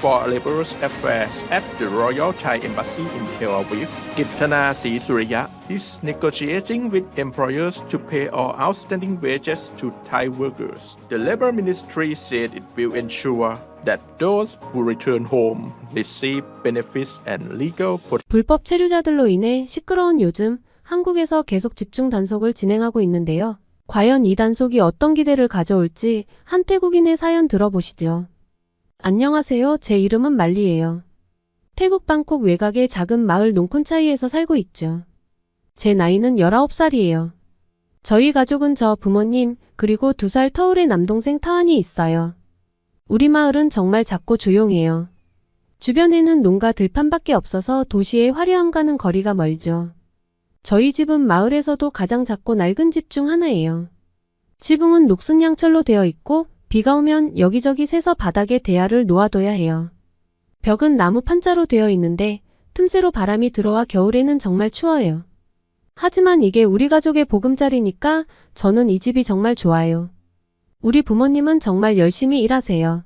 for Laborers Affairs at the Royal Thai Embassy in Tel Aviv, Kitana Srisurya, is negotiating with employers to pay all outstanding wages to Thai workers. The Labor Ministry said it will ensure that those who return home receive benefits and legal protection. 불법 체류자들로 인해 시끄러운 요즘 한국에서 계속 집중 단속을 진행하고 있는데요. 과연 이 단속이 어떤 기대를 가져올지 한 태국인의 사연 들어보시죠. 안녕하세요. 제 이름은 말리예요. 태국 방콕 외곽의 작은 마을 농콘차이에서 살고 있죠. 제 나이는 19살이에요. 저희 가족은 저 부모님 그리고 2살 터울의 남동생 타완이 있어요. 우리 마을은 정말 작고 조용해요. 주변에는 농가 들판밖에 없어서 도시의 화려함과는 거리가 멀죠. 저희 집은 마을에서도 가장 작고 낡은 집 중 하나예요. 지붕은 녹슨 양철로 되어 있고 비가 오면 여기저기 새서 바닥에 대야를 놓아둬야 해요. 벽은 나무 판자로 되어 있는데 틈새로 바람이 들어와 겨울에는 정말 추워요. 하지만 이게 우리 가족의 보금자리니까 저는 이 집이 정말 좋아요. 우리 부모님은 정말 열심히 일하세요.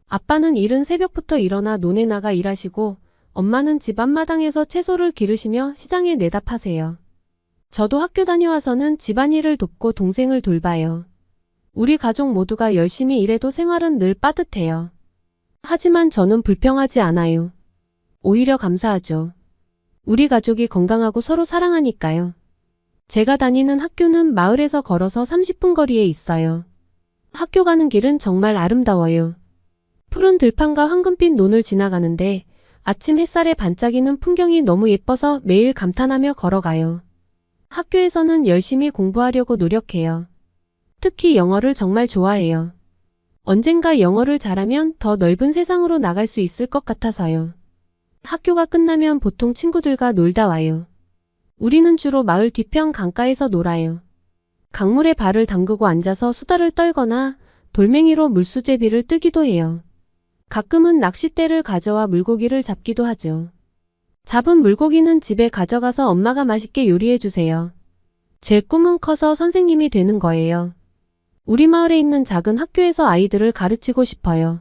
아빠는 이른 새벽부터 일어나 논에 나가 일하시고 엄마는 집 앞마당에서 채소를 기르시며 시장에 내다 파세요. 저도 학교 다녀와서는 집안일을 돕고 동생을 돌봐요. 우리 가족 모두가 열심히 일해도 생활은 늘 빠듯해요. 하지만 저는 불평하지 않아요. 오히려 감사하죠. 우리 가족이 건강하고 서로 사랑하니까요. 제가 다니는 학교는 마을에서 걸어서 30분 거리에 있어요. 학교 가는 길은 정말 아름다워요. 푸른 들판과 황금빛 논을 지나가는데 아침 햇살에 반짝이는 풍경이 너무 예뻐서 매일 감탄하며 걸어가요. 학교에서는 열심히 공부하려고 노력해요. 특히 영어를 정말 좋아해요. 언젠가 영어를 잘하면 더 넓은 세상으로 나갈 수 있을 것 같아서요. 학교가 끝나면 보통 친구들과 놀다 와요. 우리는 주로 마을 뒤편 강가에서 놀아요. 강물에 발을 담그고 앉아서 수다를 떨거나 돌멩이로 물수제비를 뜨기도 해요. 가끔은 낚싯대를 가져와 물고기를 잡기도 하죠. 잡은 물고기는 집에 가져가서 엄마가 맛있게 요리해 주세요. 제 꿈은 커서 선생님이 되는 거예요. 우리 마을에 있는 작은 학교에서 아이들을 가르치고 싶어요.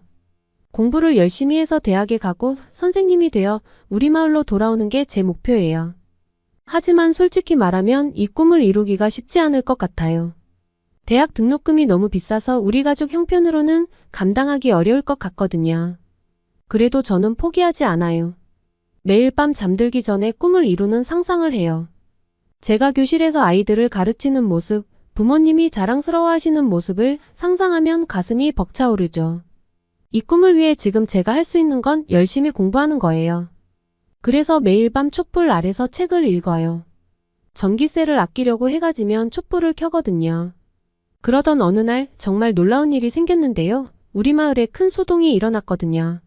공부를 열심히 해서 대학에 가고 선생님이 되어 우리 마을로 돌아오는 게 제 목표예요. 하지만 솔직히 말하면 이 꿈을 이루기가 쉽지 않을 것 같아요. 대학 등록금이 너무 비싸서 우리 가족 형편으로는 감당하기 어려울 것 같거든요. 그래도 저는 포기하지 않아요. 매일 밤 잠들기 전에 꿈을 이루는 상상을 해요. 제가 교실에서 아이들을 가르치는 모습, 부모님이 자랑스러워하시는 모습을 상상하면 가슴이 벅차오르죠. 이 꿈을 위해 지금 제가 할 수 있는 건 열심히 공부하는 거예요. 그래서 매일 밤 촛불 아래서 책을 읽어요. 전기세를 아끼려고 해가 지면 촛불을 켜거든요. 그러던 어느 날 정말 놀라운 일이 생겼는데요. 우리 마을에 큰 소동이 일어났거든요.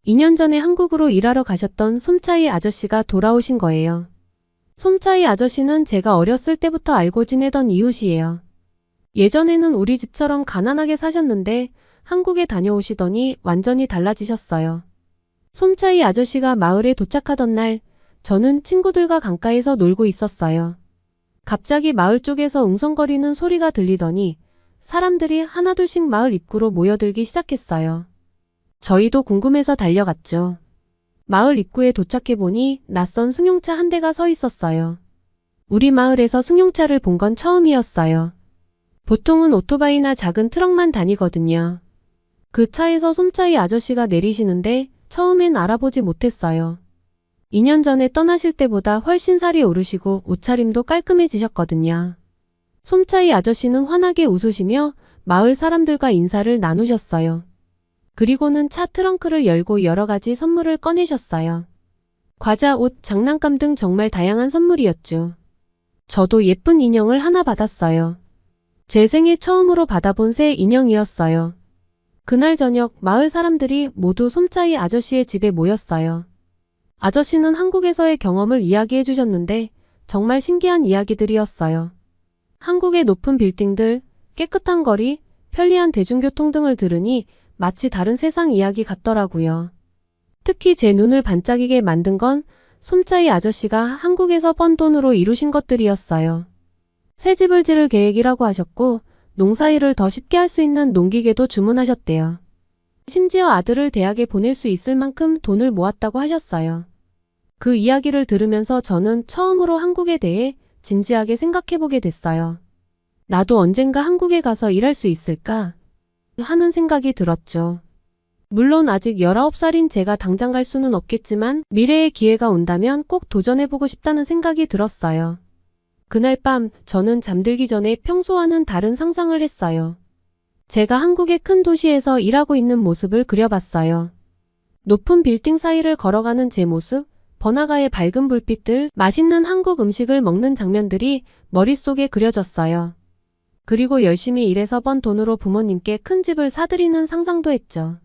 2년 전에 한국으로 일하러 가셨던 솜차이 아저씨가 돌아오신 거예요. 솜차이 아저씨는 제가 어렸을 때부터 알고 지내던 이웃이에요. 예전에는 우리 집처럼 가난하게 사셨는데 한국에 다녀오시더니 완전히 달라지셨어요. 솜차이 아저씨가 마을에 도착하던 날 저는 친구들과 강가에서 놀고 있었어요. 갑자기 마을 쪽에서 웅성거리는 소리가 들리더니 사람들이 하나둘씩 마을 입구로 모여들기 시작했어요. 저희도 궁금해서 달려갔죠. 마을 입구에 도착해보니 낯선 승용차 한 대가 서 있었어요. 우리 마을에서 승용차를 본 건 처음이었어요. 보통은 오토바이나 작은 트럭만 다니거든요. 그 차에서 솜차이 아저씨가 내리시는데 처음엔 알아보지 못했어요. 2년 전에 떠나실 때보다 훨씬 살이 오르시고 옷차림도 깔끔해지셨거든요. 솜차이 아저씨는 환하게 웃으시며 마을 사람들과 인사를 나누셨어요. 그리고는 차 트렁크를 열고 여러 가지 선물을 꺼내셨어요. 과자, 옷, 장난감 등 정말 다양한 선물이었죠. 저도 예쁜 인형을 하나 받았어요. 제 생애 처음으로 받아본 새 인형이었어요. 그날 저녁 마을 사람들이 모두 솜차이 아저씨의 집에 모였어요. 아저씨는 한국에서의 경험을 이야기해 주셨는데 정말 신기한 이야기들이었어요. 한국의 높은 빌딩들, 깨끗한 거리, 편리한 대중교통 등을 들으니 마치 다른 세상 이야기 같더라고요. 특히 제 눈을 반짝이게 만든 건 솜차이 아저씨가 한국에서 번 돈으로 이루신 것들이었어요. 새 집을 지을 계획이라고 하셨고 농사일을 더 쉽게 할 수 있는 농기계도 주문하셨대요. 심지어 아들을 대학에 보낼 수 있을 만큼 돈을 모았다고 하셨어요. 그 이야기를 들으면서 저는 처음으로 한국에 대해 진지하게 생각해보게 됐어요. 나도 언젠가 한국에 가서 일할 수 있을까? 하는 생각이 들었죠. 물론 아직 19살인 제가 당장 갈 수는 없겠지만 미래의 기회가 온다면 꼭 도전해보고 싶다는 생각이 들었어요. 그날 밤 저는 잠들기 전에 평소와는 다른 상상을 했어요. 제가 한국의 큰 도시에서 일하고 있는 모습을 그려봤어요. 높은 빌딩 사이를 걸어가는 제 모습, 번화가의 밝은 불빛들, 맛있는 한국 음식을 먹는 장면들이 머릿속에 그려졌어요. 그리고 열심히 일해서 번 돈으로 부모님께 큰 집을 사드리는 상상도 했죠.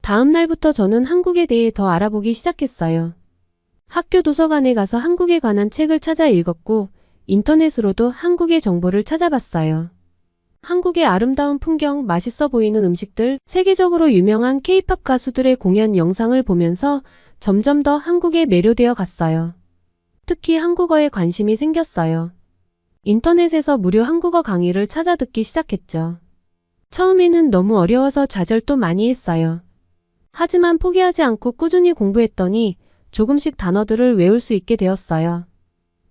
다음 날부터 저는 한국에 대해 더 알아보기 시작했어요. 학교 도서관에 가서 한국에 관한 책을 찾아 읽었고 인터넷으로도 한국의 정보를 찾아봤어요. 한국의 아름다운 풍경, 맛있어 보이는 음식들, 세계적으로 유명한 K-팝 가수들의 공연 영상을 보면서 점점 더 한국에 매료되어 갔어요. 특히 한국어에 관심이 생겼어요. 인터넷에서 무료 한국어 강의를 찾아 듣기 시작했죠. 처음에는 너무 어려워서 좌절도 많이 했어요. 하지만 포기하지 않고 꾸준히 공부했더니 조금씩 단어들을 외울 수 있게 되었어요.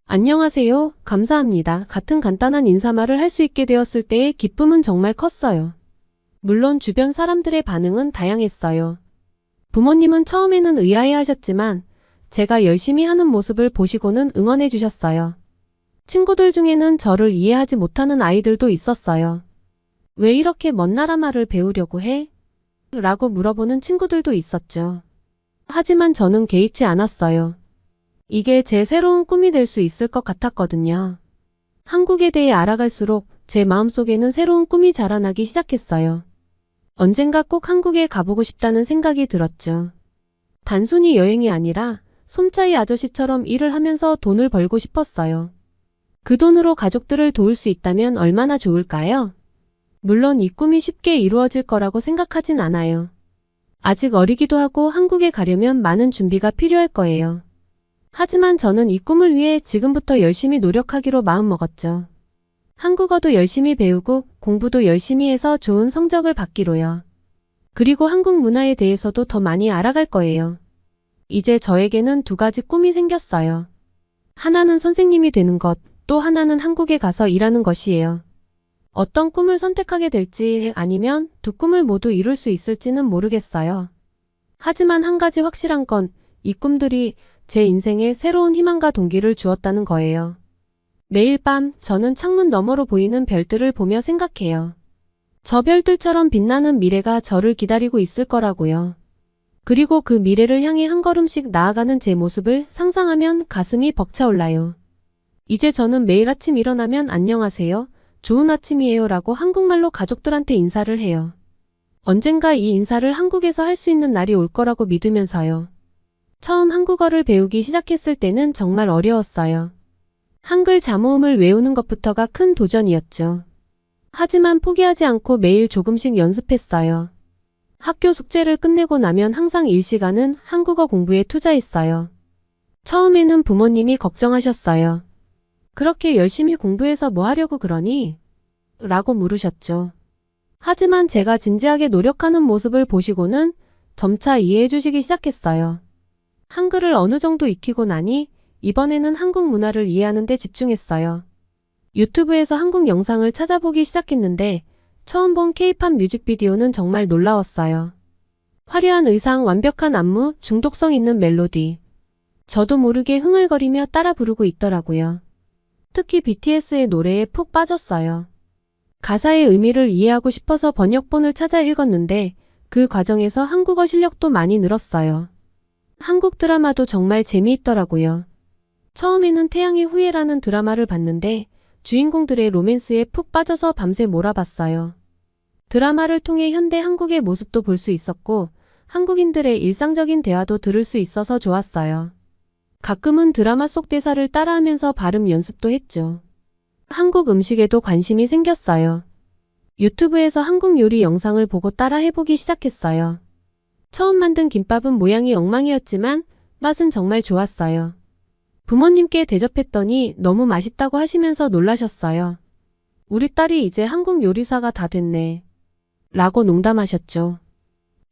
안녕하세요, 감사합니다 같은 간단한 인사말을 할 수 있게 되었을 때의 기쁨은 정말 컸어요. 물론 주변 사람들의 반응은 다양했어요. 부모님은 처음에는 의아해하셨지만 제가 열심히 하는 모습을 보시고는 응원해 주셨어요. 친구들 중에는 저를 이해하지 못하는 아이들도 있었어요. 왜 이렇게 먼 나라 말을 배우려고 해? 라고 물어보는 친구들도 있었죠. 하지만 저는 개의치 않았어요. 이게 제 새로운 꿈이 될 수 있을 것 같았거든요. 한국에 대해 알아갈수록 제 마음속에는 새로운 꿈이 자라나기 시작했어요. 언젠가 꼭 한국에 가보고 싶다는 생각이 들었죠. 단순히 여행이 아니라 솜차이 아저씨처럼 일을 하면서 돈을 벌고 싶었어요. 그 돈으로 가족들을 도울 수 있다면 얼마나 좋을까요? 물론 이 꿈이 쉽게 이루어질 거라고 생각하진 않아요. 아직 어리기도 하고 한국에 가려면 많은 준비가 필요할 거예요. 하지만 저는 이 꿈을 위해 지금부터 열심히 노력하기로 마음먹었죠. 한국어도 열심히 배우고 공부도 열심히 해서 좋은 성적을 받기로요. 그리고 한국 문화에 대해서도 더 많이 알아갈 거예요. 이제 저에게는 두 가지 꿈이 생겼어요. 하나는 선생님이 되는 것, 또 하나는 한국에 가서 일하는 것이에요. 어떤 꿈을 선택하게 될지 아니면 두 꿈을 모두 이룰 수 있을지는 모르겠어요. 하지만 한 가지 확실한 건 이 꿈들이 제 인생에 새로운 희망과 동기를 주었다는 거예요. 매일 밤 저는 창문 너머로 보이는 별들을 보며 생각해요. 저 별들처럼 빛나는 미래가 저를 기다리고 있을 거라고요. 그리고 그 미래를 향해 한 걸음씩 나아가는 제 모습을 상상하면 가슴이 벅차올라요. 이제 저는 매일 아침 일어나면 안녕하세요, 좋은 아침이에요 라고 한국말로 가족들한테 인사를 해요. 언젠가 이 인사를 한국에서 할 수 있는 날이 올 거라고 믿으면서요. 처음 한국어를 배우기 시작했을 때는 정말 어려웠어요. 한글 자모음을 외우는 것부터가 큰 도전이었죠. 하지만 포기하지 않고 매일 조금씩 연습했어요. 학교 숙제를 끝내고 나면 항상 일시간은 한국어 공부에 투자했어요. 처음에는 부모님이 걱정하셨어요. 그렇게 열심히 공부해서 뭐 하려고 그러니? 라고 물으셨죠. 하지만 제가 진지하게 노력하는 모습을 보시고는 점차 이해해 주시기 시작했어요. 한글을 어느 정도 익히고 나니 이번에는 한국 문화를 이해하는 데 집중했어요. 유튜브에서 한국 영상을 찾아보기 시작했는데 처음 본 K-팝 뮤직비디오는 정말 놀라웠어요. 화려한 의상, 완벽한 안무, 중독성 있는 멜로디. 저도 모르게 흥얼거리며 따라 부르고 있더라고요. 특히 BTS의 노래에 푹 빠졌어요. 가사의 의미를 이해하고 싶어서 번역본을 찾아 읽었는데 그 과정에서 한국어 실력도 많이 늘었어요. 한국 드라마도 정말 재미있더라고요. 처음에는 태양의 후예라는 드라마를 봤는데 주인공들의 로맨스에 푹 빠져서 밤새 몰아봤어요. 드라마를 통해 현대 한국의 모습도 볼 수 있었고 한국인들의 일상적인 대화도 들을 수 있어서 좋았어요. 가끔은 드라마 속 대사를 따라하면서 발음 연습도 했죠. 한국 음식에도 관심이 생겼어요. 유튜브에서 한국 요리 영상을 보고 따라 해보기 시작했어요. 처음 만든 김밥은 모양이 엉망이었지만 맛은 정말 좋았어요. 부모님께 대접했더니 너무 맛있다고 하시면서 놀라셨어요. 우리 딸이 이제 한국 요리사가 다 됐네. 라고 농담하셨죠.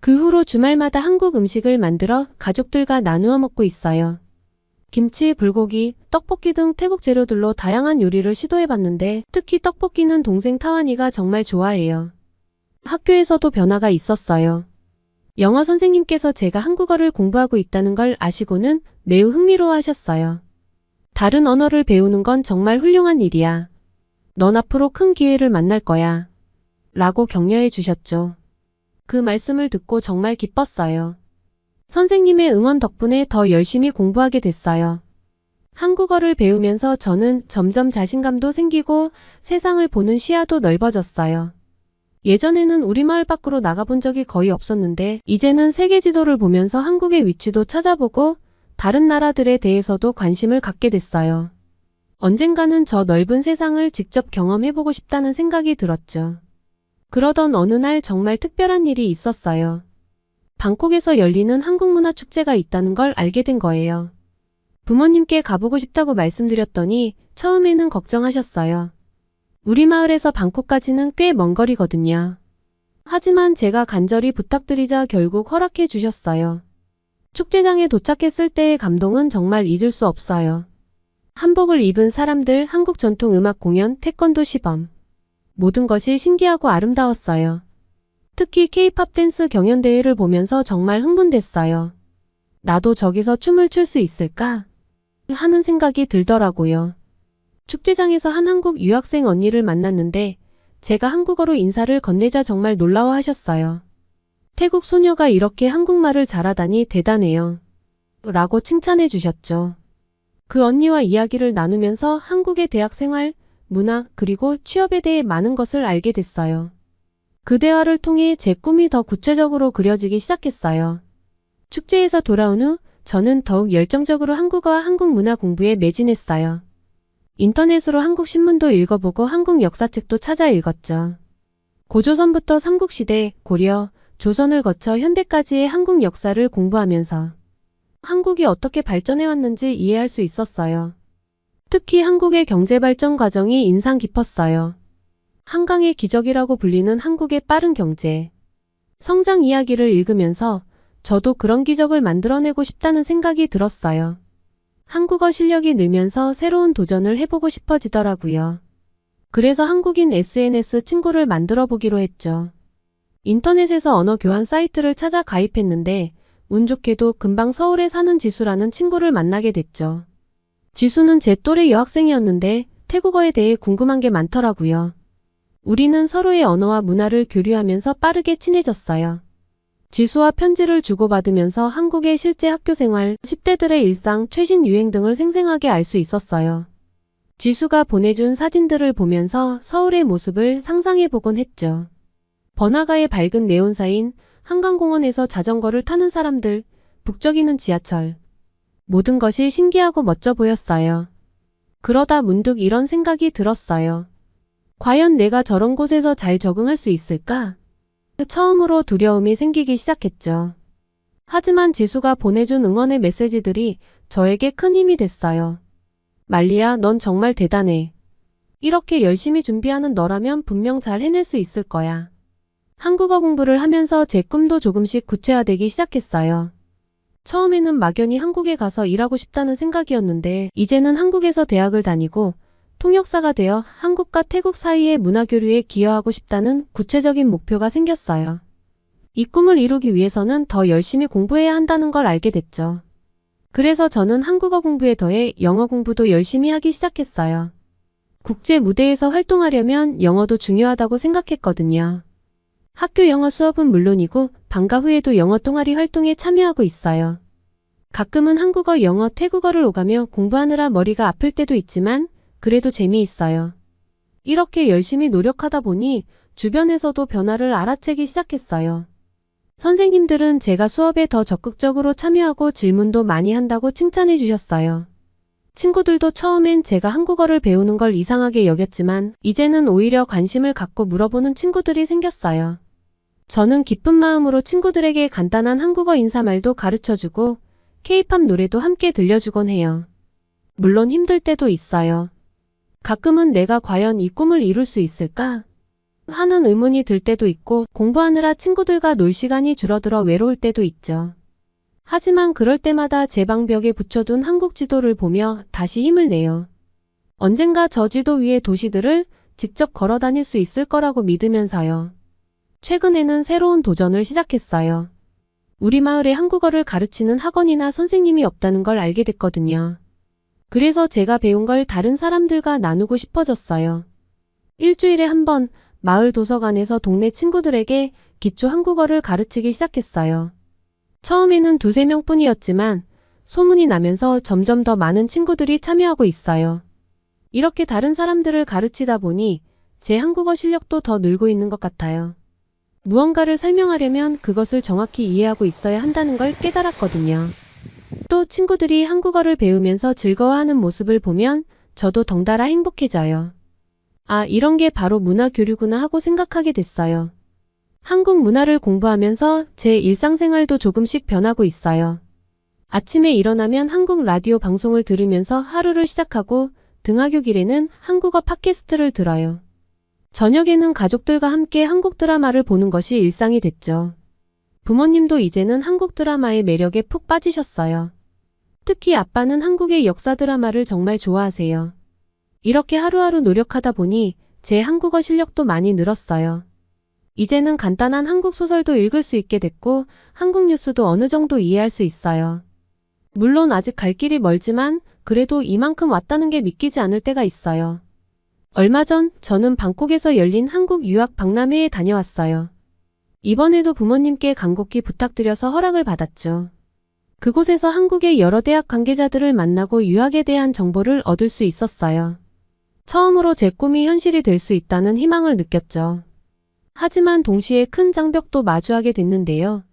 그 후로 주말마다 한국 음식을 만들어 가족들과 나누어 먹고 있어요. 김치, 불고기, 떡볶이 등 태국 재료들로 다양한 요리를 시도해봤는데 특히 떡볶이는 동생 타완이가 정말 좋아해요. 학교에서도 변화가 있었어요. 영어 선생님께서 제가 한국어를 공부하고 있다는 걸 아시고는 매우 흥미로워하셨어요. 다른 언어를 배우는 건 정말 훌륭한 일이야. 넌 앞으로 큰 기회를 만날 거야. 라고 격려해 주셨죠. 그 말씀을 듣고 정말 기뻤어요. 선생님의 응원 덕분에 더 열심히 공부하게 됐어요. 한국어를 배우면서 저는 점점 자신감도 생기고 세상을 보는 시야도 넓어졌어요. 예전에는 우리 마을 밖으로 나가본 적이 거의 없었는데 이제는 세계 지도를 보면서 한국의 위치도 찾아보고 다른 나라들에 대해서도 관심을 갖게 됐어요. 언젠가는 저 넓은 세상을 직접 경험해보고 싶다는 생각이 들었죠. 그러던 어느 날 정말 특별한 일이 있었어요. 방콕에서 열리는 한국문화축제가 있다는 걸 알게 된 거예요. 부모님께 가보고 싶다고 말씀드렸더니 처음에는 걱정하셨어요. 우리 마을에서 방콕까지는 꽤 먼 거리거든요. 하지만 제가 간절히 부탁드리자 결국 허락해 주셨어요. 축제장에 도착했을 때의 감동은 정말 잊을 수 없어요. 한복을 입은 사람들, 한국 전통 음악 공연, 태권도 시범. 모든 것이 신기하고 아름다웠어요. 특히 K-팝 댄스 경연대회를 보면서 정말 흥분됐어요. 나도 저기서 춤을 출 수 있을까? 하는 생각이 들더라고요. 축제장에서 한 한국 유학생 언니를 만났는데 제가 한국어로 인사를 건네자 정말 놀라워하셨어요. 태국 소녀가 이렇게 한국말을 잘하다니 대단해요. 라고 칭찬해 주셨죠. 그 언니와 이야기를 나누면서 한국의 대학 생활, 문화, 그리고 취업에 대해 많은 것을 알게 됐어요. 그 대화를 통해 제 꿈이 더 구체적으로 그려지기 시작했어요. 축제에서 돌아온 후 저는 더욱 열정적으로 한국어와 한국 문화 공부에 매진했어요. 인터넷으로 한국 신문도 읽어보고 한국 역사책도 찾아 읽었죠. 고조선부터 삼국시대, 고려, 조선을 거쳐 현대까지의 한국 역사를 공부하면서 한국이 어떻게 발전해왔는지 이해할 수 있었어요. 특히 한국의 경제발전 과정이 인상 깊었어요. 한강의 기적이라고 불리는 한국의 빠른 경제, 성장 이야기를 읽으면서 저도 그런 기적을 만들어내고 싶다는 생각이 들었어요. 한국어 실력이 늘면서 새로운 도전을 해보고 싶어지더라고요. 그래서 한국인 SNS 친구를 만들어 보기로 했죠. 인터넷에서 언어 교환 사이트를 찾아 가입했는데 운 좋게도 금방 서울에 사는 지수라는 친구를 만나게 됐죠. 지수는 제 또래 여학생이었는데 태국어에 대해 궁금한 게 많더라고요. 우리는 서로의 언어와 문화를 교류하면서 빠르게 친해졌어요. 지수와 편지를 주고받으면서 한국의 실제 학교 생활, 10대들의 일상, 최신 유행 등을 생생하게 알 수 있었어요. 지수가 보내준 사진들을 보면서 서울의 모습을 상상해보곤 했죠. 번화가의 밝은 네온사인, 한강공원에서 자전거를 타는 사람들, 북적이는 지하철. 모든 것이 신기하고 멋져 보였어요. 그러다 문득 이런 생각이 들었어요. 과연 내가 저런 곳에서 잘 적응할 수 있을까? 처음으로 두려움이 생기기 시작했죠. 하지만 지수가 보내준 응원의 메시지들이 저에게 큰 힘이 됐어요. 말리야, 넌 정말 대단해. 이렇게 열심히 준비하는 너라면 분명 잘 해낼 수 있을 거야. 한국어 공부를 하면서 제 꿈도 조금씩 구체화되기 시작했어요. 처음에는 막연히 한국에 가서 일하고 싶다는 생각이었는데 이제는 한국에서 대학을 다니고 통역사가 되어 한국과 태국 사이의 문화교류에 기여하고 싶다는 구체적인 목표가 생겼어요. 이 꿈을 이루기 위해서는 더 열심히 공부해야 한다는 걸 알게 됐죠. 그래서 저는 한국어 공부에 더해 영어 공부도 열심히 하기 시작했어요. 국제 무대에서 활동하려면 영어도 중요하다고 생각했거든요. 학교 영어 수업은 물론이고 방과 후에도 영어 동아리 활동에 참여하고 있어요. 가끔은 한국어, 영어, 태국어를 오가며 공부하느라 머리가 아플 때도 있지만 그래도 재미있어요. 이렇게 열심히 노력하다 보니 주변에서도 변화를 알아채기 시작했어요. 선생님들은 제가 수업에 더 적극적으로 참여하고 질문도 많이 한다고 칭찬해 주셨어요. 친구들도 처음엔 제가 한국어를 배우는 걸 이상하게 여겼지만 이제는 오히려 관심을 갖고 물어보는 친구들이 생겼어요. 저는 기쁜 마음으로 친구들에게 간단한 한국어 인사말도 가르쳐주고 K-팝 노래도 함께 들려주곤 해요. 물론 힘들 때도 있어요. 가끔은 내가 과연 이 꿈을 이룰 수 있을까? 하는 의문이 들 때도 있고 공부하느라 친구들과 놀 시간이 줄어들어 외로울 때도 있죠. 하지만 그럴 때마다 제 방벽에 붙여둔 한국 지도를 보며 다시 힘을 내요. 언젠가 저 지도 위의 도시들을 직접 걸어 다닐 수 있을 거라고 믿으면서요. 최근에는 새로운 도전을 시작했어요. 우리 마을에 한국어를 가르치는 학원이나 선생님이 없다는 걸 알게 됐거든요. 그래서 제가 배운 걸 다른 사람들과 나누고 싶어졌어요. 일주일에 한 번 마을 도서관에서 동네 친구들에게 기초 한국어를 가르치기 시작했어요. 처음에는 2~3명 뿐이었지만 소문이 나면서 점점 더 많은 친구들이 참여하고 있어요. 이렇게 다른 사람들을 가르치다 보니 제 한국어 실력도 더 늘고 있는 것 같아요. 무언가를 설명하려면 그것을 정확히 이해하고 있어야 한다는 걸 깨달았거든요. 또 친구들이 한국어를 배우면서 즐거워하는 모습을 보면 저도 덩달아 행복해져요. 아, 이런 게 바로 문화 교류구나 하고 생각하게 됐어요. 한국 문화를 공부하면서 제 일상생활도 조금씩 변하고 있어요. 아침에 일어나면 한국 라디오 방송을 들으면서 하루를 시작하고 등하교길에는 한국어 팟캐스트를 들어요. 저녁에는 가족들과 함께 한국 드라마를 보는 것이 일상이 됐죠. 부모님도 이제는 한국 드라마의 매력에 푹 빠지셨어요. 특히 아빠는 한국의 역사 드라마를 정말 좋아하세요. 이렇게 하루하루 노력하다 보니 제 한국어 실력도 많이 늘었어요. 이제는 간단한 한국 소설도 읽을 수 있게 됐고 한국 뉴스도 어느 정도 이해할 수 있어요. 물론 아직 갈 길이 멀지만 그래도 이만큼 왔다는 게 믿기지 않을 때가 있어요. 얼마 전 저는 방콕에서 열린 한국 유학 박람회에 다녀왔어요. 이번에도 부모님께 간곡히 부탁드려서 허락을 받았죠. 그곳에서 한국의 여러 대학 관계자들을 만나고 유학에 대한 정보를 얻을 수 있었어요. 처음으로 제 꿈이 현실이 될 수 있다는 희망을 느꼈죠. 하지만 동시에 큰 장벽도 마주하게 됐는데요.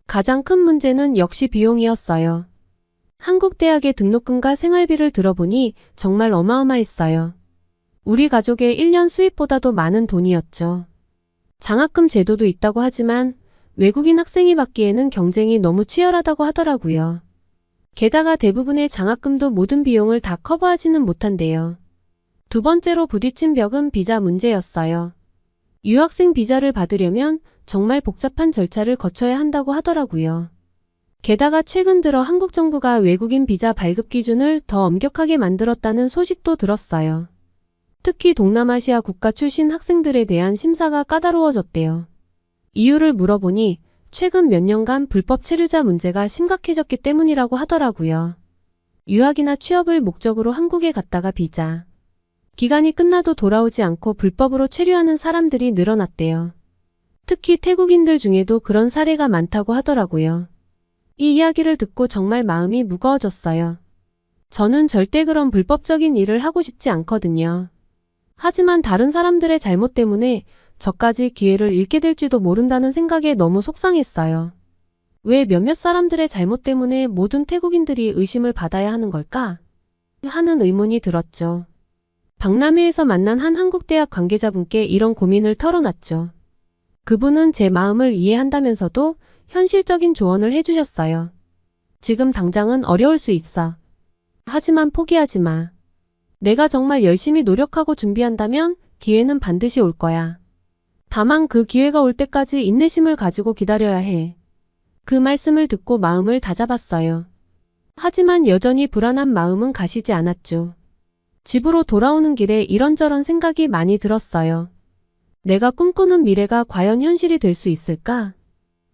가장 큰 문제는 역시 비용이었어요. 한국 대학의 등록금과 생활비를 들어보니 정말 어마어마했어요. 우리 가족의 1년 수입보다도 많은 돈이었죠. 장학금 제도도 있다고 하지만 외국인 학생이 받기에는 경쟁이 너무 치열하다고 하더라고요. 게다가 대부분의 장학금도 모든 비용을 다 커버하지는 못한대요. 두 번째로 부딪힌 벽은 비자 문제였어요. 유학생 비자를 받으려면 정말 복잡한 절차를 거쳐야 한다고 하더라고요. 게다가 최근 들어 한국 정부가 외국인 비자 발급 기준을 더 엄격하게 만들었다는 소식도 들었어요. 특히 동남아시아 국가 출신 학생들에 대한 심사가 까다로워졌대요. 이유를 물어보니 최근 몇 년간 불법 체류자 문제가 심각해졌기 때문이라고 하더라고요. 유학이나 취업을 목적으로 한국에 갔다가 비자 기간이 끝나도 돌아오지 않고 불법으로 체류하는 사람들이 늘어났대요. 특히 태국인들 중에도 그런 사례가 많다고 하더라고요. 이 이야기를 듣고 정말 마음이 무거워졌어요. 저는 절대 그런 불법적인 일을 하고 싶지 않거든요. 하지만 다른 사람들의 잘못 때문에 저까지 기회를 잃게 될지도 모른다는 생각에 너무 속상했어요. 왜 몇몇 사람들의 잘못 때문에 모든 태국인들이 의심을 받아야 하는 걸까? 하는 의문이 들었죠. 박람회에서 만난 한 한국대학 관계자분께 이런 고민을 털어놨죠. 그분은 제 마음을 이해한다면서도 현실적인 조언을 해주셨어요. 지금 당장은 어려울 수 있어. 하지만 포기하지 마. 내가 정말 열심히 노력하고 준비한다면 기회는 반드시 올 거야. 다만 그 기회가 올 때까지 인내심을 가지고 기다려야 해. 그 말씀을 듣고 마음을 다잡았어요. 하지만 여전히 불안한 마음은 가시지 않았죠. 집으로 돌아오는 길에 이런저런 생각이 많이 들었어요. 내가 꿈꾸는 미래가 과연 현실이 될 수 있을까?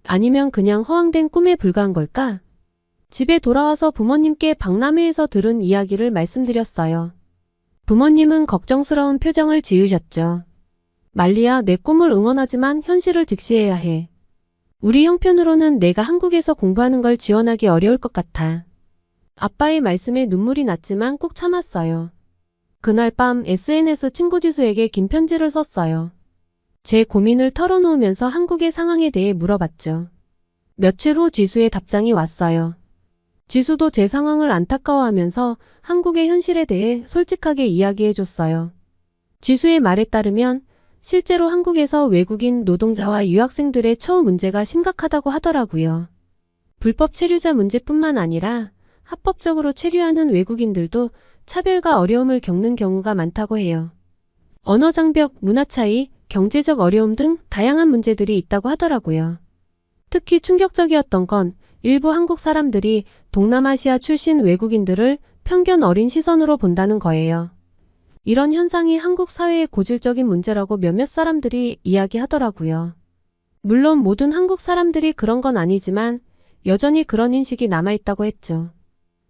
아니면 그냥 허황된 꿈에 불과한 걸까? 집에 돌아와서 부모님께 박람회에서 들은 이야기를 말씀드렸어요. 부모님은 걱정스러운 표정을 지으셨죠. 말리야, 내 꿈을 응원하지만 현실을 직시해야 해. 우리 형편으로는 내가 한국에서 공부하는 걸 지원하기 어려울 것 같아. 아빠의 말씀에 눈물이 났지만 꾹 참았어요. 그날 밤 SNS 친구 지수에게 긴 편지를 썼어요. 제 고민을 털어놓으면서 한국의 상황에 대해 물어봤죠. 며칠 후 지수의 답장이 왔어요. 지수도 제 상황을 안타까워하면서 한국의 현실에 대해 솔직하게 이야기해줬어요. 지수의 말에 따르면 실제로 한국에서 외국인 노동자와 유학생들의 처우 문제가 심각하다고 하더라고요. 불법 체류자 문제뿐만 아니라 합법적으로 체류하는 외국인들도 차별과 어려움을 겪는 경우가 많다고 해요. 언어 장벽, 문화 차이, 경제적 어려움 등 다양한 문제들이 있다고 하더라고요. 특히 충격적이었던 건 일부 한국 사람들이 동남아시아 출신 외국인들을 편견 어린 시선으로 본다는 거예요. 이런 현상이 한국 사회의 고질적인 문제라고 몇몇 사람들이 이야기하더라고요. 물론 모든 한국 사람들이 그런 건 아니지만 여전히 그런 인식이 남아있다고 했죠.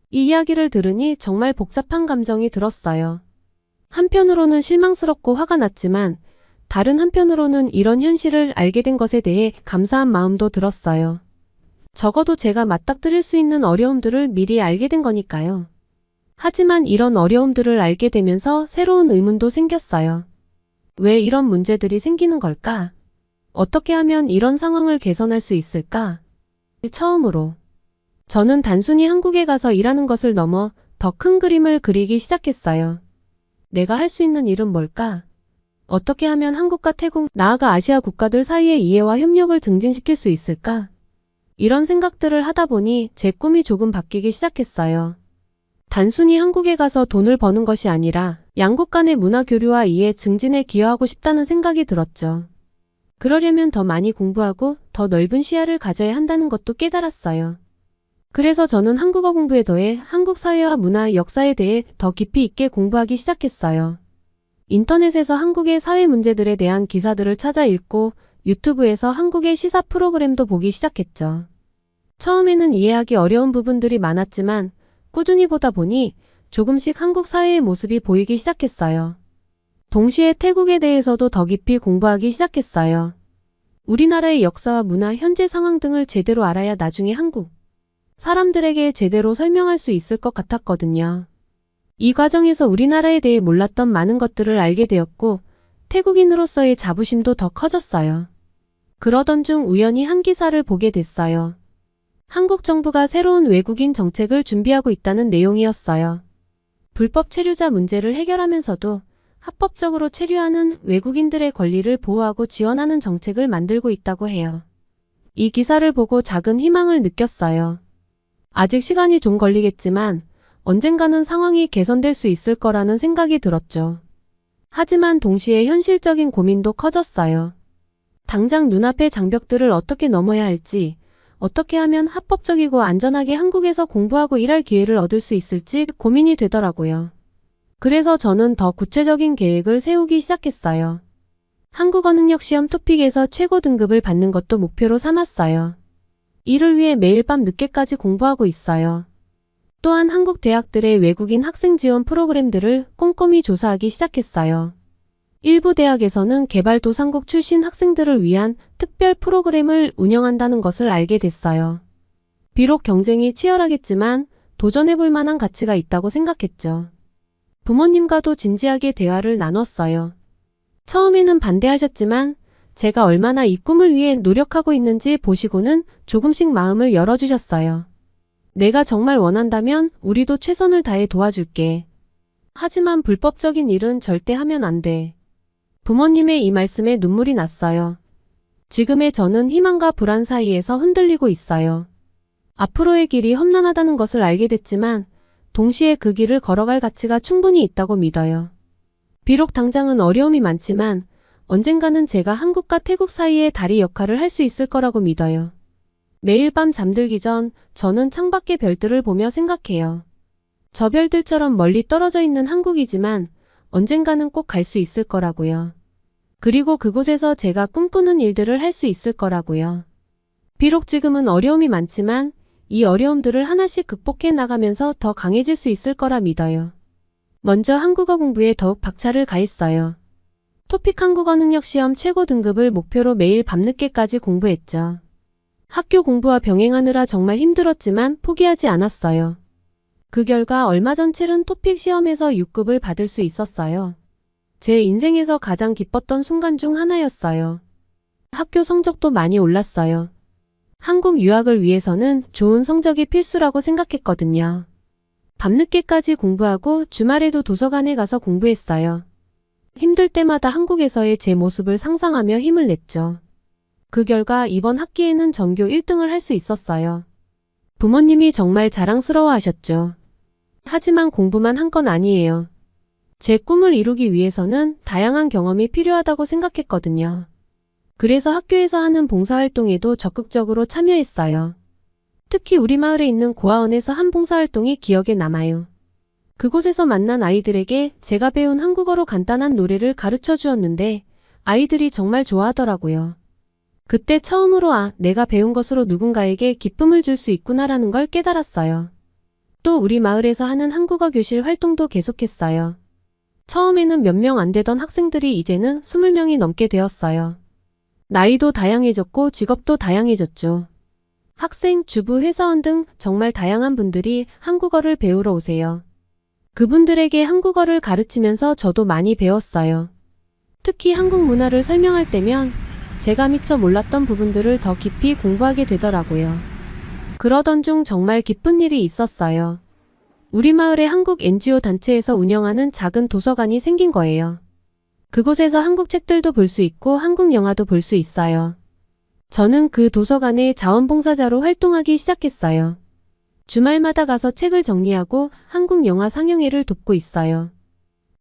이 이야기를 들으니 정말 복잡한 감정이 들었어요. 한편으로는 실망스럽고 화가 났지만 다른 한편으로는 이런 현실을 알게 된 것에 대해 감사한 마음도 들었어요. 적어도 제가 맞닥뜨릴 수 있는 어려움들을 미리 알게 된 거니까요. 하지만 이런 어려움들을 알게 되면서 새로운 의문도 생겼어요. 왜 이런 문제들이 생기는 걸까? 어떻게 하면 이런 상황을 개선할 수 있을까? 처음으로 저는 단순히 한국에 가서 일하는 것을 넘어 더 큰 그림을 그리기 시작했어요. 내가 할 수 있는 일은 뭘까? 어떻게 하면 한국과 태국, 나아가 아시아 국가들 사이의 이해와 협력을 증진시킬 수 있을까? 이런 생각들을 하다 보니 제 꿈이 조금 바뀌기 시작했어요. 단순히 한국에 가서 돈을 버는 것이 아니라 양국 간의 문화 교류와 이해 증진에 기여하고 싶다는 생각이 들었죠. 그러려면 더 많이 공부하고 더 넓은 시야를 가져야 한다는 것도 깨달았어요. 그래서 저는 한국어 공부에 더해 한국 사회와 문화, 역사에 대해 더 깊이 있게 공부하기 시작했어요. 인터넷에서 한국의 사회 문제들에 대한 기사들을 찾아 읽고 유튜브에서 한국의 시사 프로그램도 보기 시작했죠. 처음에는 이해하기 어려운 부분들이 많았지만 꾸준히 보다 보니 조금씩 한국 사회의 모습이 보이기 시작했어요. 동시에 태국에 대해서도 더 깊이 공부하기 시작했어요. 우리나라의 역사와 문화, 현재 상황 등을 제대로 알아야 나중에 한국 사람들에게 제대로 설명할 수 있을 것 같았거든요. 이 과정에서 우리나라에 대해 몰랐던 많은 것들을 알게 되었고 태국인으로서의 자부심도 더 커졌어요. 그러던 중 우연히 한 기사를 보게 됐어요. 한국 정부가 새로운 외국인 정책을 준비하고 있다는 내용이었어요. 불법 체류자 문제를 해결하면서도 합법적으로 체류하는 외국인들의 권리를 보호하고 지원하는 정책을 만들고 있다고 해요. 이 기사를 보고 작은 희망을 느꼈어요. 아직 시간이 좀 걸리겠지만 언젠가는 상황이 개선될 수 있을 거라는 생각이 들었죠. 하지만 동시에 현실적인 고민도 커졌어요. 당장 눈앞의 장벽들을 어떻게 넘어야 할지, 어떻게 하면 합법적이고 안전하게 한국에서 공부하고 일할 기회를 얻을 수 있을지 고민이 되더라고요. 그래서 저는 더 구체적인 계획을 세우기 시작했어요. 한국어 능력 시험 토픽에서 최고 등급을 받는 것도 목표로 삼았어요. 이를 위해 매일 밤 늦게까지 공부하고 있어요. 또한 한국 대학들의 외국인 학생 지원 프로그램들을 꼼꼼히 조사하기 시작했어요. 일부 대학에서는 개발도상국 출신 학생들을 위한 특별 프로그램을 운영한다는 것을 알게 됐어요. 비록 경쟁이 치열하겠지만 도전해볼 만한 가치가 있다고 생각했죠. 부모님과도 진지하게 대화를 나눴어요. 처음에는 반대하셨지만 제가 얼마나 이 꿈을 위해 노력하고 있는지 보시고는 조금씩 마음을 열어주셨어요. 내가 정말 원한다면 우리도 최선을 다해 도와줄게. 하지만 불법적인 일은 절대 하면 안 돼. 부모님의 이 말씀에 눈물이 났어요. 지금의 저는 희망과 불안 사이에서 흔들리고 있어요. 앞으로의 길이 험난하다는 것을 알게 됐지만 동시에 그 길을 걸어갈 가치가 충분히 있다고 믿어요. 비록 당장은 어려움이 많지만 언젠가는 제가 한국과 태국 사이의 다리 역할을 할 수 있을 거라고 믿어요. 매일 밤 잠들기 전 저는 창밖의 별들을 보며 생각해요. 저 별들처럼 멀리 떨어져 있는 한국이지만 언젠가는 꼭 갈 수 있을 거라고요. 그리고 그곳에서 제가 꿈꾸는 일들을 할 수 있을 거라고요. 비록 지금은 어려움이 많지만 이 어려움들을 하나씩 극복해 나가면서 더 강해질 수 있을 거라 믿어요. 먼저 한국어 공부에 더욱 박차를 가했어요. 토픽 한국어 능력 시험 최고 등급을 목표로 매일 밤늦게까지 공부했죠. 학교 공부와 병행하느라 정말 힘들었지만 포기하지 않았어요. 그 결과 얼마 전 치른 토픽 시험에서 6급을 받을 수 있었어요. 제 인생에서 가장 기뻤던 순간 중 하나였어요. 학교 성적도 많이 올랐어요. 한국 유학을 위해서는 좋은 성적이 필수라고 생각했거든요. 밤늦게까지 공부하고 주말에도 도서관에 가서 공부했어요. 힘들 때마다 한국에서의 제 모습을 상상하며 힘을 냈죠. 그 결과 이번 학기에는 전교 1등을 할 수 있었어요. 부모님이 정말 자랑스러워하셨죠. 하지만 공부만 한 건 아니에요. 제 꿈을 이루기 위해서는 다양한 경험이 필요하다고 생각했거든요. 그래서 학교에서 하는 봉사활동에도 적극적으로 참여했어요. 특히 우리 마을에 있는 고아원에서 한 봉사활동이 기억에 남아요. 그곳에서 만난 아이들에게 제가 배운 한국어로 간단한 노래를 가르쳐 주었는데 아이들이 정말 좋아하더라고요. 그때 처음으로 내가 배운 것으로 누군가에게 기쁨을 줄 수 있구나라는 걸 깨달았어요. 또 우리 마을에서 하는 한국어 교실 활동도 계속했어요. 처음에는 몇 명 안 되던 학생들이 이제는 20명이 넘게 되었어요. 나이도 다양해졌고 직업도 다양해졌죠. 학생, 주부, 회사원 등 정말 다양한 분들이 한국어를 배우러 오세요. 그분들에게 한국어를 가르치면서 저도 많이 배웠어요. 특히 한국 문화를 설명할 때면 제가 미처 몰랐던 부분들을 더 깊이 공부하게 되더라고요. 그러던 중 정말 기쁜 일이 있었어요. 우리 마을의 한국 NGO 단체에서 운영하는 작은 도서관이 생긴 거예요. 그곳에서 한국 책들도 볼 수 있고 한국 영화도 볼 수 있어요. 저는 그 도서관의 자원봉사자로 활동하기 시작했어요. 주말마다 가서 책을 정리하고 한국 영화 상영회를 돕고 있어요.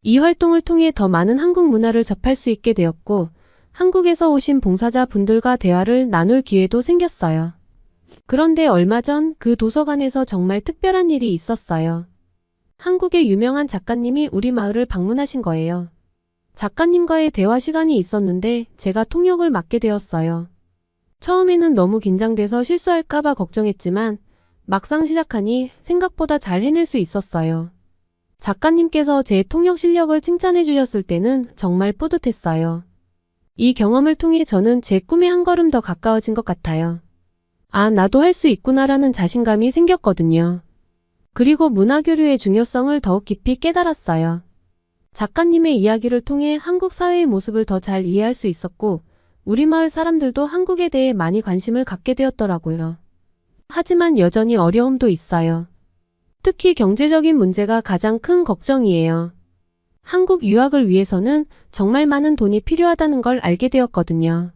이 활동을 통해 더 많은 한국 문화를 접할 수 있게 되었고 한국에서 오신 봉사자 분들과 대화를 나눌 기회도 생겼어요. 그런데 얼마 전 그 도서관에서 정말 특별한 일이 있었어요. 한국의 유명한 작가님이 우리 마을을 방문하신 거예요. 작가님과의 대화 시간이 있었는데 제가 통역을 맡게 되었어요. 처음에는 너무 긴장돼서 실수할까봐 걱정했지만 막상 시작하니 생각보다 잘 해낼 수 있었어요. 작가님께서 제 통역 실력을 칭찬해 주셨을 때는 정말 뿌듯했어요. 이 경험을 통해 저는 제 꿈에 한 걸음 더 가까워진 것 같아요. 나도 할 수 있구나라는 자신감이 생겼거든요. 그리고 문화교류의 중요성을 더욱 깊이 깨달았어요. 작가님의 이야기를 통해 한국 사회의 모습을 더 잘 이해할 수 있었고 우리 마을 사람들도 한국에 대해 많이 관심을 갖게 되었더라고요. 하지만 여전히 어려움도 있어요. 특히 경제적인 문제가 가장 큰 걱정이에요. 한국 유학을 위해서는 정말 많은 돈이 필요하다는 걸 알게 되었거든요.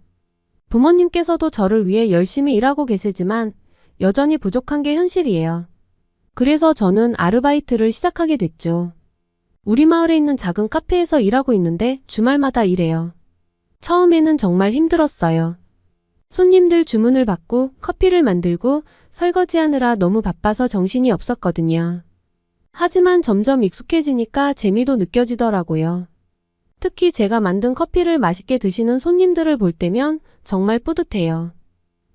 부모님께서도 저를 위해 열심히 일하고 계시지만 여전히 부족한 게 현실이에요. 그래서 저는 아르바이트를 시작하게 됐죠. 우리 마을에 있는 작은 카페에서 일하고 있는데 주말마다 일해요. 처음에는 정말 힘들었어요. 손님들 주문을 받고 커피를 만들고 설거지하느라 너무 바빠서 정신이 없었거든요. 하지만 점점 익숙해지니까 재미도 느껴지더라고요. 특히 제가 만든 커피를 맛있게 드시는 손님들을 볼 때면 정말 뿌듯해요.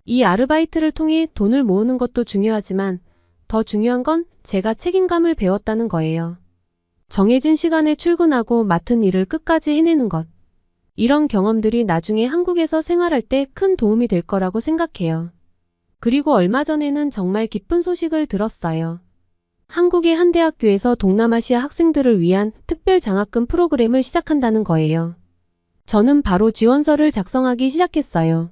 이 아르바이트를 통해 돈을 모으는 것도 중요하지만 더 중요한 건 제가 책임감을 배웠다는 거예요. 정해진 시간에 출근하고 맡은 일을 끝까지 해내는 것. 이런 경험들이 나중에 한국에서 생활할 때 큰 도움이 될 거라고 생각해요. 그리고 얼마 전에는 정말 기쁜 소식을 들었어요. 한국의 한 대학교에서 동남아시아 학생들을 위한 특별 장학금 프로그램을 시작한다는 거예요. 저는 바로 지원서를 작성하기 시작했어요.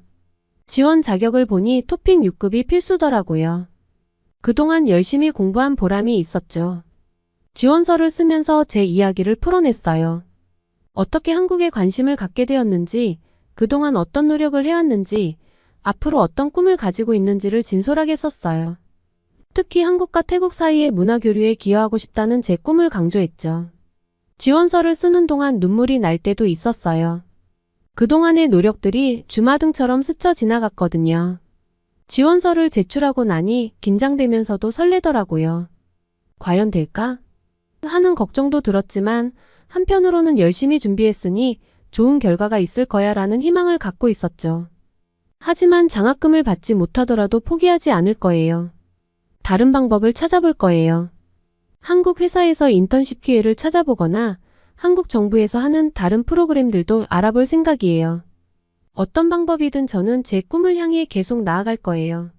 지원 자격을 보니 토픽 6급이 필수더라고요. 그동안 열심히 공부한 보람이 있었죠. 지원서를 쓰면서 제 이야기를 풀어냈어요. 어떻게 한국에 관심을 갖게 되었는지, 그동안 어떤 노력을 해왔는지, 앞으로 어떤 꿈을 가지고 있는지를 진솔하게 썼어요. 특히 한국과 태국 사이의 문화교류에 기여하고 싶다는 제 꿈을 강조했죠. 지원서를 쓰는 동안 눈물이 날 때도 있었어요. 그동안의 노력들이 주마등처럼 스쳐 지나갔거든요. 지원서를 제출하고 나니 긴장되면서도 설레더라고요. 과연 될까? 하는 걱정도 들었지만 한편으로는 열심히 준비했으니 좋은 결과가 있을 거야 라는 희망을 갖고 있었죠. 하지만 장학금을 받지 못하더라도 포기하지 않을 거예요. 다른 방법을 찾아볼 거예요. 한국 회사에서 인턴십 기회를 찾아보거나 한국 정부에서 하는 다른 프로그램들도 알아볼 생각이에요. 어떤 방법이든 저는 제 꿈을 향해 계속 나아갈 거예요.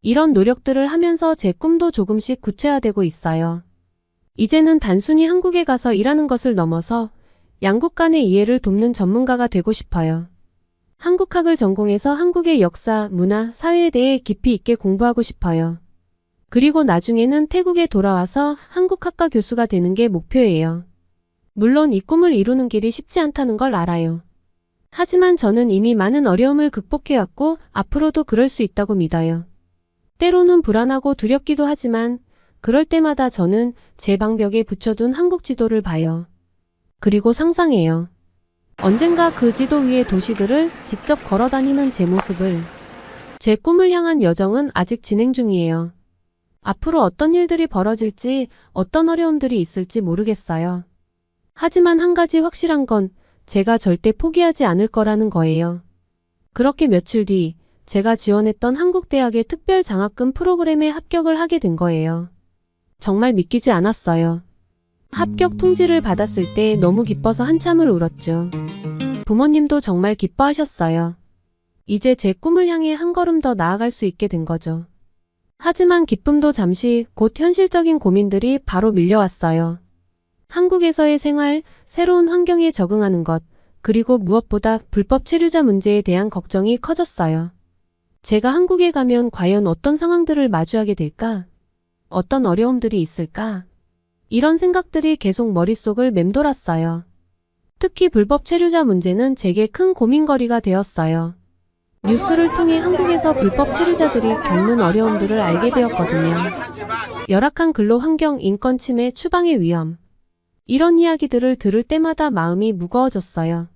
이런 노력들을 하면서 제 꿈도 조금씩 구체화되고 있어요. 이제는 단순히 한국에 가서 일하는 것을 넘어서 양국 간의 이해를 돕는 전문가가 되고 싶어요. 한국학을 전공해서 한국의 역사, 문화, 사회에 대해 깊이 있게 공부하고 싶어요. 그리고 나중에는 태국에 돌아와서 한국학과 교수가 되는 게 목표예요. 물론 이 꿈을 이루는 길이 쉽지 않다는 걸 알아요. 하지만 저는 이미 많은 어려움을 극복해왔고 앞으로도 그럴 수 있다고 믿어요. 때로는 불안하고 두렵기도 하지만 그럴 때마다 저는 제 방벽에 붙여둔 한국 지도를 봐요. 그리고 상상해요. 언젠가 그 지도 위의 도시들을 직접 걸어 다니는 제 모습을. 제 꿈을 향한 여정은 아직 진행 중이에요. 앞으로 어떤 일들이 벌어질지, 어떤 어려움들이 있을지 모르겠어요. 하지만 한 가지 확실한 건 제가 절대 포기하지 않을 거라는 거예요. 그렇게 며칠 뒤 제가 지원했던 한국 대학의 특별 장학금 프로그램에 합격을 하게 된 거예요. 정말 믿기지 않았어요. 합격 통지를 받았을 때 너무 기뻐서 한참을 울었죠. 부모님도 정말 기뻐하셨어요. 이제 제 꿈을 향해 한 걸음 더 나아갈 수 있게 된 거죠. 하지만 기쁨도 잠시 곧 현실적인 고민들이 바로 밀려왔어요. 한국에서의 생활, 새로운 환경에 적응하는 것, 그리고 무엇보다 불법 체류자 문제에 대한 걱정이 커졌어요. 제가 한국에 가면 과연 어떤 상황들을 마주하게 될까? 어떤 어려움들이 있을까? 이런 생각들이 계속 머릿속을 맴돌았어요. 특히 불법 체류자 문제는 제게 큰 고민거리가 되었어요. 뉴스를 통해 한국에서 불법 체류자들이 겪는 어려움들을 알게 되었거든요. 열악한 근로 환경, 인권 침해, 추방의 위험. 이런 이야기들을 들을 때마다 마음이 무거워졌어요.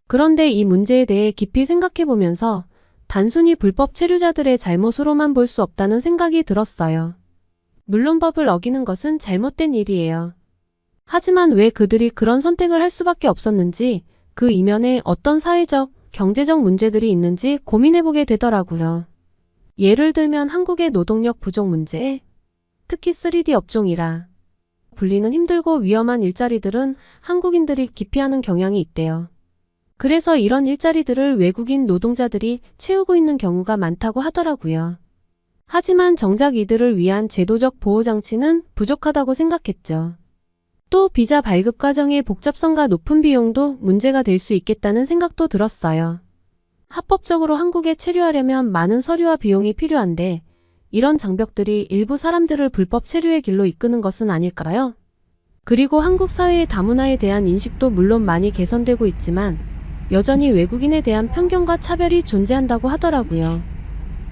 그런데 이 문제에 대해 깊이 생각해보면서 단순히 불법 체류자들의 잘못으로만 볼 수 없다는 생각이 들었어요. 물론 법을 어기는 것은 잘못된 일이에요. 하지만 왜 그들이 그런 선택을 할 수밖에 없었는지, 그 이면에 어떤 사회적, 경제적 문제들이 있는지 고민해보게 되더라고요. 예를 들면 한국의 노동력 부족 문제, 특히 3D 업종이라 불리는 힘들고 위험한 일자리들은 한국인들이 기피하는 경향이 있대요. 그래서 이런 일자리들을 외국인 노동자들이 채우고 있는 경우가 많다고 하더라고요. 하지만 정작 이들을 위한 제도적 보호장치는 부족하다고 생각했죠. 또 비자 발급 과정의 복잡성과 높은 비용도 문제가 될 수 있겠다는 생각도 들었어요. 합법적으로 한국에 체류하려면 많은 서류와 비용이 필요한데 이런 장벽들이 일부 사람들을 불법 체류의 길로 이끄는 것은 아닐까요? 그리고 한국 사회의 다문화에 대한 인식도 물론 많이 개선되고 있지만 여전히 외국인에 대한 편견과 차별이 존재한다고 하더라고요.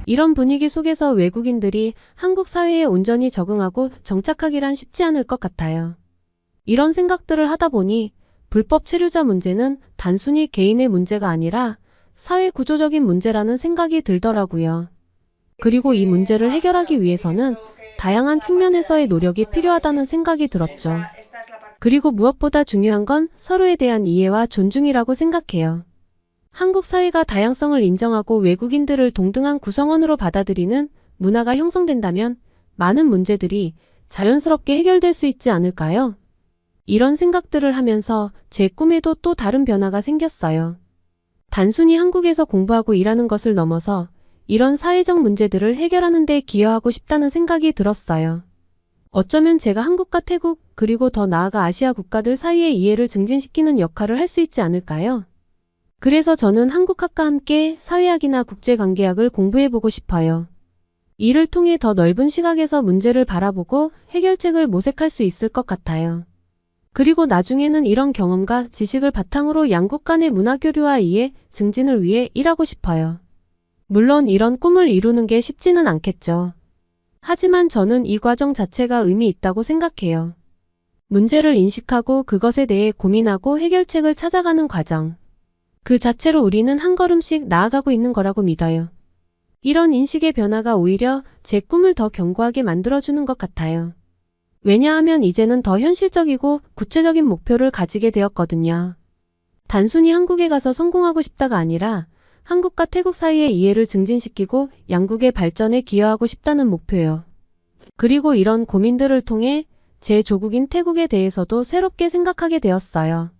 이런 분위기 속에서 외국인들이 한국 사회에 온전히 적응하고 정착하기란 쉽지 않을 것 같아요. 이런 생각들을 하다 보니 불법 체류자 문제는 단순히 개인의 문제가 아니라 사회 구조적인 문제라는 생각이 들더라고요. 그리고 이 문제를 해결하기 위해서는 다양한 측면에서의 노력이 필요하다는 생각이 들었죠. 그리고 무엇보다 중요한 건 서로에 대한 이해와 존중이라고 생각해요. 한국 사회가 다양성을 인정하고 외국인들을 동등한 구성원으로 받아들이는 문화가 형성된다면 많은 문제들이 자연스럽게 해결될 수 있지 않을까요? 이런 생각들을 하면서 제 꿈에도 또 다른 변화가 생겼어요. 단순히 한국에서 공부하고 일하는 것을 넘어서 이런 사회적 문제들을 해결하는 데 기여하고 싶다는 생각이 들었어요. 어쩌면 제가 한국과 태국 그리고 더 나아가 아시아 국가들 사이의 이해를 증진시키는 역할을 할 수 있지 않을까요? 그래서 저는 한국학과 함께 사회학이나 국제관계학을 공부해보고 싶어요. 이를 통해 더 넓은 시각에서 문제를 바라보고 해결책을 모색할 수 있을 것 같아요. 그리고 나중에는 이런 경험과 지식을 바탕으로 양국 간의 문화교류와 이해, 증진을 위해 일하고 싶어요. 물론 이런 꿈을 이루는 게 쉽지는 않겠죠. 하지만 저는 이 과정 자체가 의미 있다고 생각해요. 문제를 인식하고 그것에 대해 고민하고 해결책을 찾아가는 과정. 그 자체로 우리는 한 걸음씩 나아가고 있는 거라고 믿어요. 이런 인식의 변화가 오히려 제 꿈을 더 견고하게 만들어주는 것 같아요. 왜냐하면 이제는 더 현실적이고 구체적인 목표를 가지게 되었거든요. 단순히 한국에 가서 성공하고 싶다가 아니라 한국과 태국 사이의 이해를 증진시키고 양국의 발전에 기여하고 싶다는 목표요. 그리고 이런 고민들을 통해 제 조국인 태국에 대해서도 새롭게 생각하게 되었어요.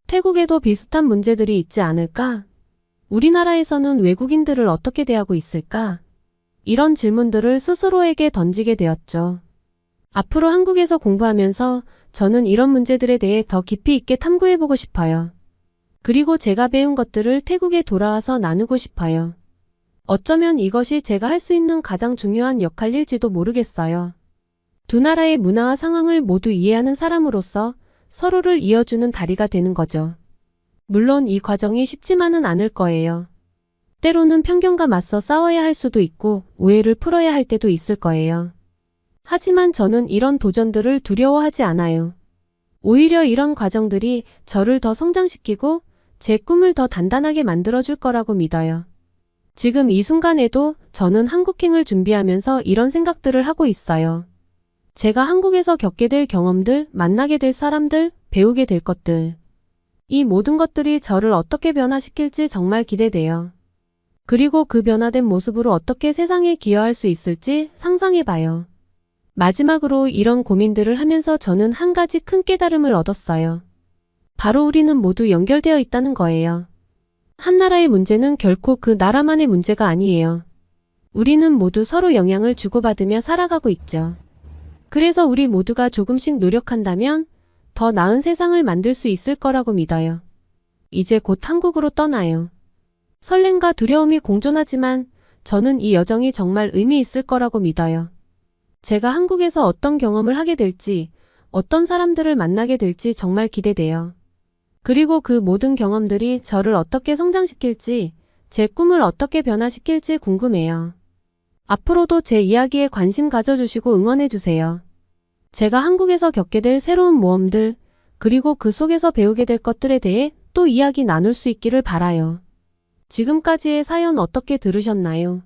태국에도 비슷한 문제들이 있지 않을까? 우리나라에서는 외국인들을 어떻게 대하고 있을까? 이런 질문들을 스스로에게 던지게 되었죠. 앞으로 한국에서 공부하면서 저는 이런 문제들에 대해 더 깊이 있게 탐구해보고 싶어요. 그리고 제가 배운 것들을 태국에 돌아와서 나누고 싶어요. 어쩌면 이것이 제가 할 수 있는 가장 중요한 역할일지도 모르겠어요. 두 나라의 문화와 상황을 모두 이해하는 사람으로서 서로를 이어주는 다리가 되는 거죠. 물론 이 과정이 쉽지만은 않을 거예요. 때로는 편견과 맞서 싸워야 할 수도 있고 오해를 풀어야 할 때도 있을 거예요. 하지만 저는 이런 도전들을 두려워하지 않아요. 오히려 이런 과정들이 저를 더 성장시키고 제 꿈을 더 단단하게 만들어줄 거라고 믿어요. 지금 이 순간에도 저는 한국행을 준비하면서 이런 생각들을 하고 있어요. 제가 한국에서 겪게 될 경험들, 만나게 될 사람들, 배우게 될 것들. 이 모든 것들이 저를 어떻게 변화시킬지 정말 기대돼요. 그리고 그 변화된 모습으로 어떻게 세상에 기여할 수 있을지 상상해봐요. 마지막으로 이런 고민들을 하면서 저는 한 가지 큰 깨달음을 얻었어요. 바로 우리는 모두 연결되어 있다는 거예요. 한 나라의 문제는 결코 그 나라만의 문제가 아니에요. 우리는 모두 서로 영향을 주고받으며 살아가고 있죠. 그래서 우리 모두가 조금씩 노력한다면 더 나은 세상을 만들 수 있을 거라고 믿어요. 이제 곧 한국으로 떠나요. 설렘과 두려움이 공존하지만 저는 이 여정이 정말 의미 있을 거라고 믿어요. 제가 한국에서 어떤 경험을 하게 될지, 어떤 사람들을 만나게 될지 정말 기대돼요. 그리고 그 모든 경험들이 저를 어떻게 성장시킬지, 제 꿈을 어떻게 변화시킬지 궁금해요. 앞으로도 제 이야기에 관심 가져주시고 응원해주세요. 제가 한국에서 겪게 될 새로운 모험들, 그리고 그 속에서 배우게 될 것들에 대해 또 이야기 나눌 수 있기를 바라요. 지금까지의 사연 어떻게 들으셨나요?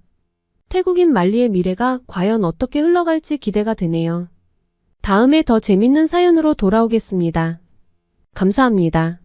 태국인 말리의 미래가 과연 어떻게 흘러갈지 기대가 되네요. 다음에 더 재밌는 사연으로 돌아오겠습니다. 감사합니다.